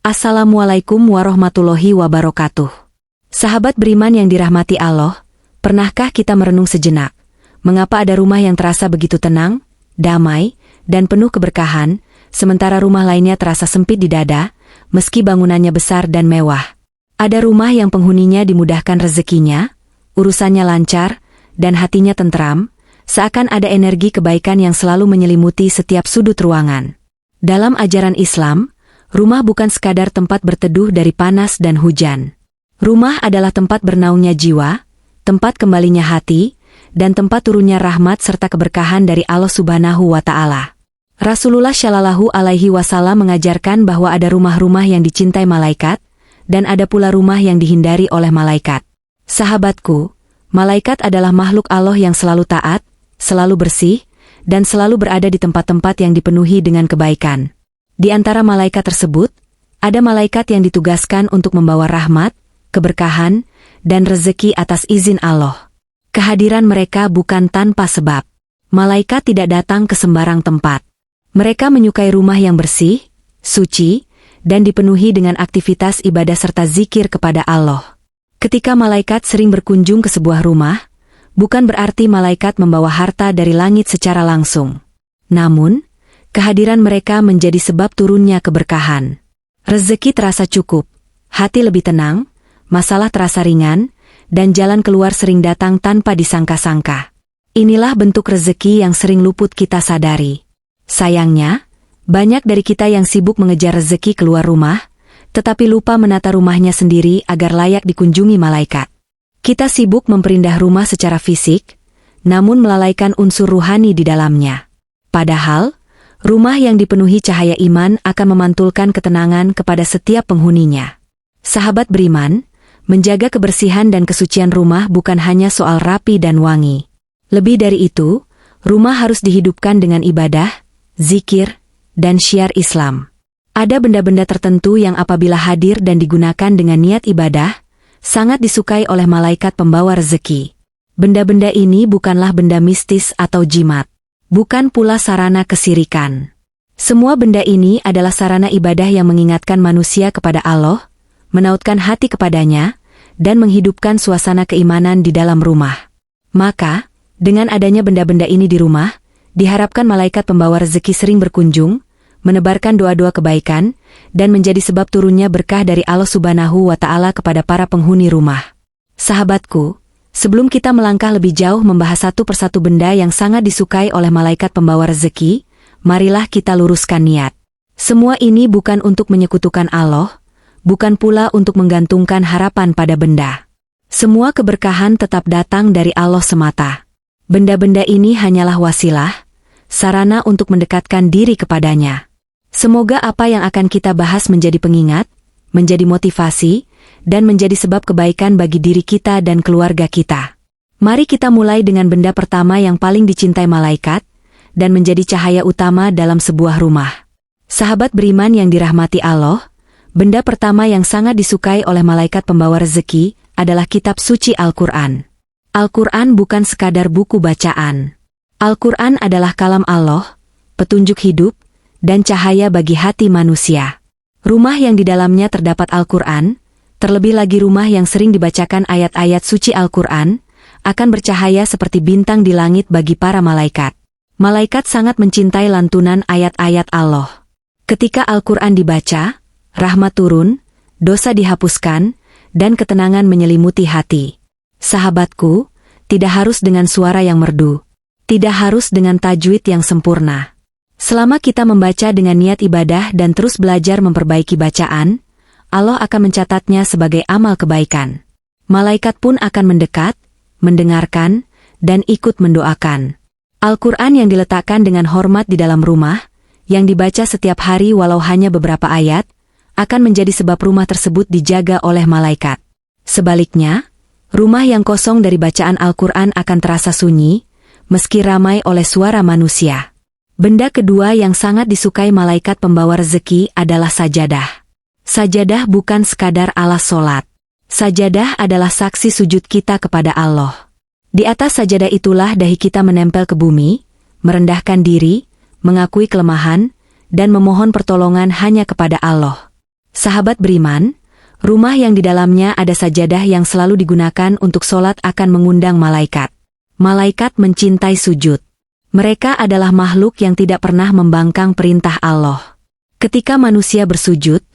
Assalamualaikum warahmatullahi wabarakatuh. Sahabat beriman yang dirahmati Allah, pernahkah kita merenung sejenak? Mengapa ada rumah yang terasa begitu tenang, damai, dan penuh keberkahan, sementara rumah lainnya terasa sempit di dada, meski bangunannya besar dan mewah? Ada rumah yang penghuninya dimudahkan rezekinya, urusannya lancar, dan hatinya tentram, seakan ada energi kebaikan yang selalu menyelimuti setiap sudut ruangan. Dalam ajaran Islam, rumah bukan sekadar tempat berteduh dari panas dan hujan. Rumah adalah tempat bernaungnya jiwa, tempat kembalinya hati, dan tempat turunnya rahmat serta keberkahan dari Allah Subhanahu wa Ta'ala. Rasulullah Shallallahu Alaihi Wasallam mengajarkan bahwa ada rumah-rumah yang dicintai malaikat, dan ada pula rumah yang dihindari oleh malaikat. Sahabatku, malaikat adalah makhluk Allah yang selalu taat, selalu bersih, dan selalu berada di tempat-tempat yang dipenuhi dengan kebaikan. Di antara malaikat tersebut, ada malaikat yang ditugaskan untuk membawa rahmat, keberkahan, dan rezeki atas izin Allah. Kehadiran mereka bukan tanpa sebab. Malaikat tidak datang ke sembarang tempat. Mereka menyukai rumah yang bersih, suci, dan dipenuhi dengan aktivitas ibadah serta zikir kepada Allah. Ketika malaikat sering berkunjung ke sebuah rumah, bukan berarti malaikat membawa harta dari langit secara langsung. Namun, kehadiran mereka menjadi sebab turunnya keberkahan. Rezeki terasa cukup, hati lebih tenang, masalah terasa ringan, dan jalan keluar sering datang tanpa disangka-sangka. Inilah bentuk rezeki yang sering luput kita sadari. Sayangnya, banyak dari kita yang sibuk mengejar rezeki keluar rumah, tetapi lupa menata rumahnya sendiri agar layak dikunjungi malaikat. Kita sibuk memperindah rumah secara fisik, namun melalaikan unsur ruhani di dalamnya. Padahal, rumah yang dipenuhi cahaya iman akan memantulkan ketenangan kepada setiap penghuninya. Sahabat beriman, menjaga kebersihan dan kesucian rumah bukan hanya soal rapi dan wangi. Lebih dari itu, rumah harus dihidupkan dengan ibadah, zikir, dan syiar Islam. Ada benda-benda tertentu yang apabila hadir dan digunakan dengan niat ibadah, sangat disukai oleh malaikat pembawa rezeki. Benda-benda ini bukanlah benda mistis atau jimat. Bukan pula sarana kesirikan. Semua benda ini adalah sarana ibadah yang mengingatkan manusia kepada Allah, menautkan hati kepadanya, dan menghidupkan suasana keimanan di dalam rumah. Maka, dengan adanya benda-benda ini di rumah, diharapkan malaikat pembawa rezeki sering berkunjung, menebarkan doa-doa kebaikan, dan menjadi sebab turunnya berkah dari Allah Subhanahu wa Ta'ala kepada para penghuni rumah. Sahabatku, sebelum kita melangkah lebih jauh membahas satu persatu benda yang sangat disukai oleh malaikat pembawa rezeki, marilah kita luruskan niat. Semua ini bukan untuk menyekutukan Allah, bukan pula untuk menggantungkan harapan pada benda. Semua keberkahan tetap datang dari Allah semata. Benda-benda ini hanyalah wasilah, sarana untuk mendekatkan diri kepadanya. Semoga apa yang akan kita bahas menjadi pengingat, menjadi motivasi, dan menjadi sebab kebaikan bagi diri kita dan keluarga kita. Mari kita mulai dengan benda pertama yang paling dicintai malaikat, dan menjadi cahaya utama dalam sebuah rumah. Sahabat beriman yang dirahmati Allah, benda pertama yang sangat disukai oleh malaikat pembawa rezeki adalah kitab suci Al-Quran. Al-Quran bukan sekadar buku bacaan. Al-Quran adalah kalam Allah, petunjuk hidup, dan cahaya bagi hati manusia. Rumah yang di dalamnya terdapat Al-Quran, terlebih lagi rumah yang sering dibacakan ayat-ayat suci Al-Quran, akan bercahaya seperti bintang di langit bagi para malaikat. Malaikat sangat mencintai lantunan ayat-ayat Allah. Ketika Al-Quran dibaca, rahmat turun, dosa dihapuskan, dan ketenangan menyelimuti hati. Sahabatku, tidak harus dengan suara yang merdu, tidak harus dengan tajwid yang sempurna. Selama kita membaca dengan niat ibadah dan terus belajar memperbaiki bacaan, Allah akan mencatatnya sebagai amal kebaikan. Malaikat pun akan mendekat, mendengarkan, dan ikut mendoakan. Al-Quran yang diletakkan dengan hormat di dalam rumah, yang dibaca setiap hari walau hanya beberapa ayat, akan menjadi sebab rumah tersebut dijaga oleh malaikat. Sebaliknya, rumah yang kosong dari bacaan Al-Quran akan terasa sunyi, meski ramai oleh suara manusia. Benda kedua yang sangat disukai malaikat pembawa rezeki adalah sajadah. Sajadah bukan sekadar alas solat. Sajadah adalah saksi sujud kita kepada Allah. Di atas sajadah itulah dahi kita menempel ke bumi, merendahkan diri, mengakui kelemahan, dan memohon pertolongan hanya kepada Allah. Sahabat beriman, rumah yang di dalamnya ada sajadah yang selalu digunakan untuk sholat akan mengundang malaikat. Malaikat mencintai sujud. Mereka adalah makhluk yang tidak pernah membangkang perintah Allah. Ketika manusia bersujud,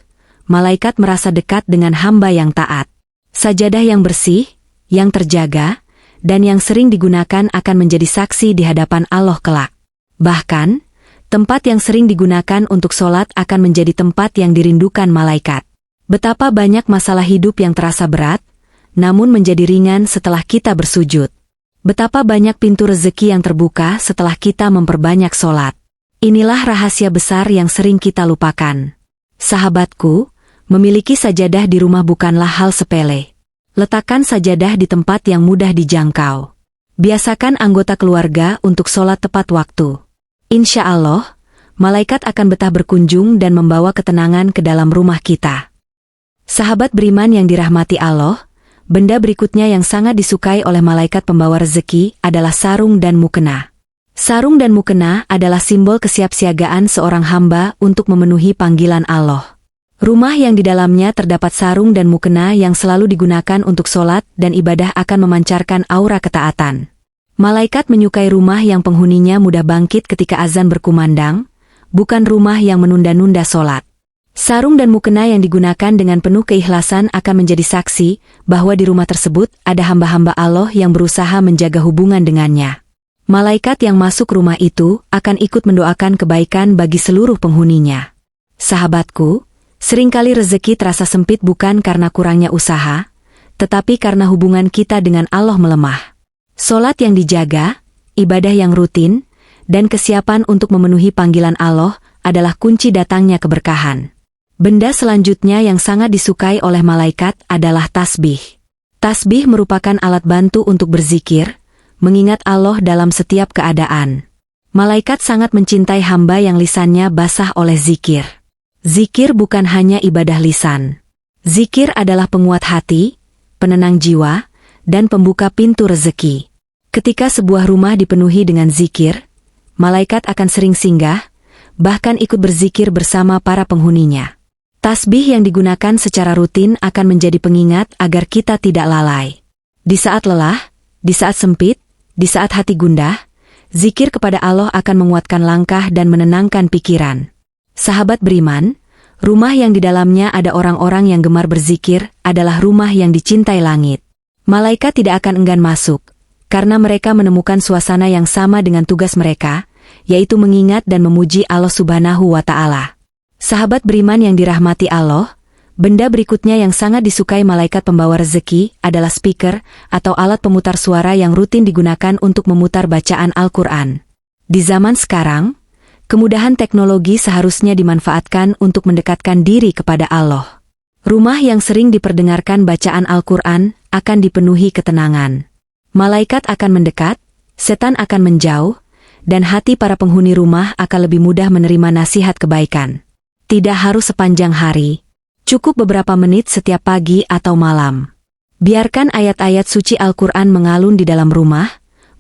malaikat merasa dekat dengan hamba yang taat. Sajadah yang bersih, yang terjaga, dan yang sering digunakan akan menjadi saksi di hadapan Allah kelak. Bahkan, tempat yang sering digunakan untuk sholat akan menjadi tempat yang dirindukan malaikat. Betapa banyak masalah hidup yang terasa berat, namun menjadi ringan setelah kita bersujud. Betapa banyak pintu rezeki yang terbuka setelah kita memperbanyak sholat. Inilah rahasia besar yang sering kita lupakan. Sahabatku, memiliki sajadah di rumah bukanlah hal sepele. Letakkan sajadah di tempat yang mudah dijangkau. Biasakan anggota keluarga untuk sholat tepat waktu. Insya Allah, malaikat akan betah berkunjung dan membawa ketenangan ke dalam rumah kita. Sahabat beriman yang dirahmati Allah, benda berikutnya yang sangat disukai oleh malaikat pembawa rezeki adalah sarung dan mukena. Sarung dan mukena adalah simbol kesiapsiagaan seorang hamba untuk memenuhi panggilan Allah. Rumah yang di dalamnya terdapat sarung dan mukena yang selalu digunakan untuk sholat dan ibadah akan memancarkan aura ketaatan. Malaikat menyukai rumah yang penghuninya mudah bangkit ketika azan berkumandang, bukan rumah yang menunda-nunda sholat. Sarung dan mukena yang digunakan dengan penuh keikhlasan akan menjadi saksi bahwa di rumah tersebut ada hamba-hamba Allah yang berusaha menjaga hubungan dengannya. Malaikat yang masuk rumah itu akan ikut mendoakan kebaikan bagi seluruh penghuninya. Sahabatku, seringkali rezeki terasa sempit bukan karena kurangnya usaha, tetapi karena hubungan kita dengan Allah melemah. Sholat yang dijaga, ibadah yang rutin, dan kesiapan untuk memenuhi panggilan Allah adalah kunci datangnya keberkahan. Benda selanjutnya yang sangat disukai oleh malaikat adalah tasbih. Tasbih merupakan alat bantu untuk berzikir, mengingat Allah dalam setiap keadaan. Malaikat sangat mencintai hamba yang lisannya basah oleh zikir. Zikir bukan hanya ibadah lisan. Zikir adalah penguat hati, penenang jiwa, dan pembuka pintu rezeki. Ketika sebuah rumah dipenuhi dengan zikir, malaikat akan sering singgah, bahkan ikut berzikir bersama para penghuninya. Tasbih yang digunakan secara rutin akan menjadi pengingat agar kita tidak lalai. Di saat lelah, di saat sempit, di saat hati gundah, zikir kepada Allah akan menguatkan langkah dan menenangkan pikiran. Sahabat beriman, rumah yang di dalamnya ada orang-orang yang gemar berzikir adalah rumah yang dicintai langit. Malaikat tidak akan enggan masuk, karena mereka menemukan suasana yang sama dengan tugas mereka, yaitu mengingat dan memuji Allah Subhanahu wa Ta'ala. Sahabat beriman yang dirahmati Allah, benda berikutnya yang sangat disukai malaikat pembawa rezeki adalah speaker atau alat pemutar suara yang rutin digunakan untuk memutar bacaan Al-Quran. Di zaman sekarang, kemudahan teknologi seharusnya dimanfaatkan untuk mendekatkan diri kepada Allah. Rumah yang sering diperdengarkan bacaan Al-Quran akan dipenuhi ketenangan. Malaikat akan mendekat, setan akan menjauh, dan hati para penghuni rumah akan lebih mudah menerima nasihat kebaikan. Tidak harus sepanjang hari, cukup beberapa menit setiap pagi atau malam. Biarkan ayat-ayat suci Al-Quran mengalun di dalam rumah,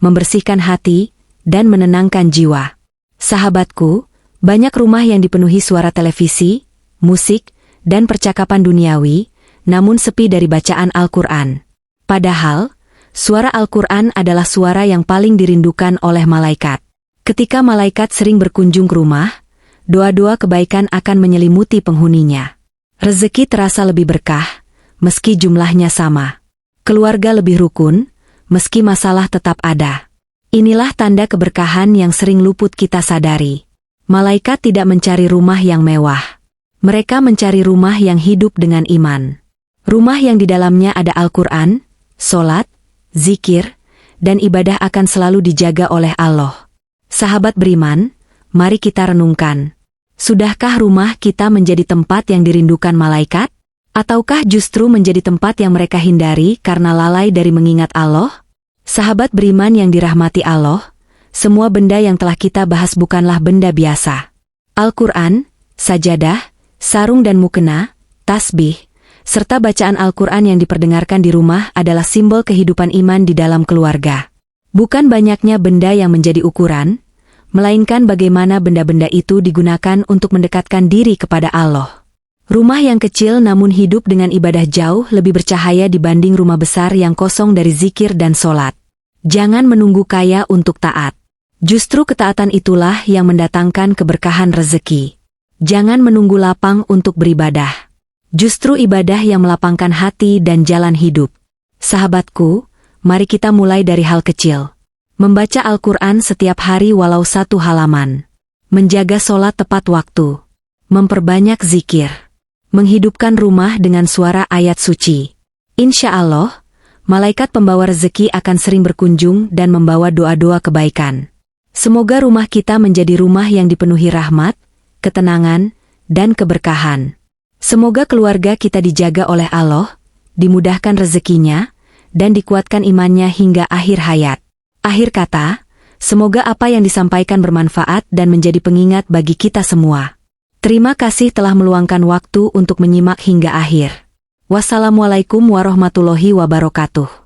membersihkan hati, dan menenangkan jiwa. Sahabatku, banyak rumah yang dipenuhi suara televisi, musik, dan percakapan duniawi, namun sepi dari bacaan Al-Quran. Padahal, suara Al-Quran adalah suara yang paling dirindukan oleh malaikat. Ketika malaikat sering berkunjung ke rumah, doa-doa kebaikan akan menyelimuti penghuninya. Rezeki terasa lebih berkah, meski jumlahnya sama. Keluarga lebih rukun, meski masalah tetap ada. Inilah tanda keberkahan yang sering luput kita sadari. Malaikat tidak mencari rumah yang mewah. Mereka mencari rumah yang hidup dengan iman. Rumah yang di dalamnya ada Al-Quran, sholat, zikir, dan ibadah akan selalu dijaga oleh Allah. Sahabat beriman, mari kita renungkan. Sudahkah rumah kita menjadi tempat yang dirindukan malaikat? Ataukah justru menjadi tempat yang mereka hindari karena lalai dari mengingat Allah? Sahabat beriman yang dirahmati Allah, semua benda yang telah kita bahas bukanlah benda biasa. Al-Quran, sajadah, sarung dan mukena, tasbih, serta bacaan Al-Quran yang diperdengarkan di rumah adalah simbol kehidupan iman di dalam keluarga. Bukan banyaknya benda yang menjadi ukuran, melainkan bagaimana benda-benda itu digunakan untuk mendekatkan diri kepada Allah. Rumah yang kecil namun hidup dengan ibadah jauh lebih bercahaya dibanding rumah besar yang kosong dari zikir dan sholat. Jangan menunggu kaya untuk taat. Justru ketaatan itulah yang mendatangkan keberkahan rezeki. Jangan menunggu lapang untuk beribadah. Justru ibadah yang melapangkan hati dan jalan hidup. Sahabatku, mari kita mulai dari hal kecil. Membaca Al-Quran setiap hari walau 1 halaman. Menjaga sholat tepat waktu. Memperbanyak zikir. Menghidupkan rumah dengan suara ayat suci. Insya Allah, malaikat pembawa rezeki akan sering berkunjung dan membawa doa-doa kebaikan. Semoga rumah kita menjadi rumah yang dipenuhi rahmat, ketenangan, dan keberkahan. Semoga keluarga kita dijaga oleh Allah, dimudahkan rezekinya, dan dikuatkan imannya hingga akhir hayat. Akhir kata, semoga apa yang disampaikan bermanfaat dan menjadi pengingat bagi kita semua. Terima kasih telah meluangkan waktu untuk menyimak hingga akhir. Wassalamualaikum warahmatullahi wabarakatuh.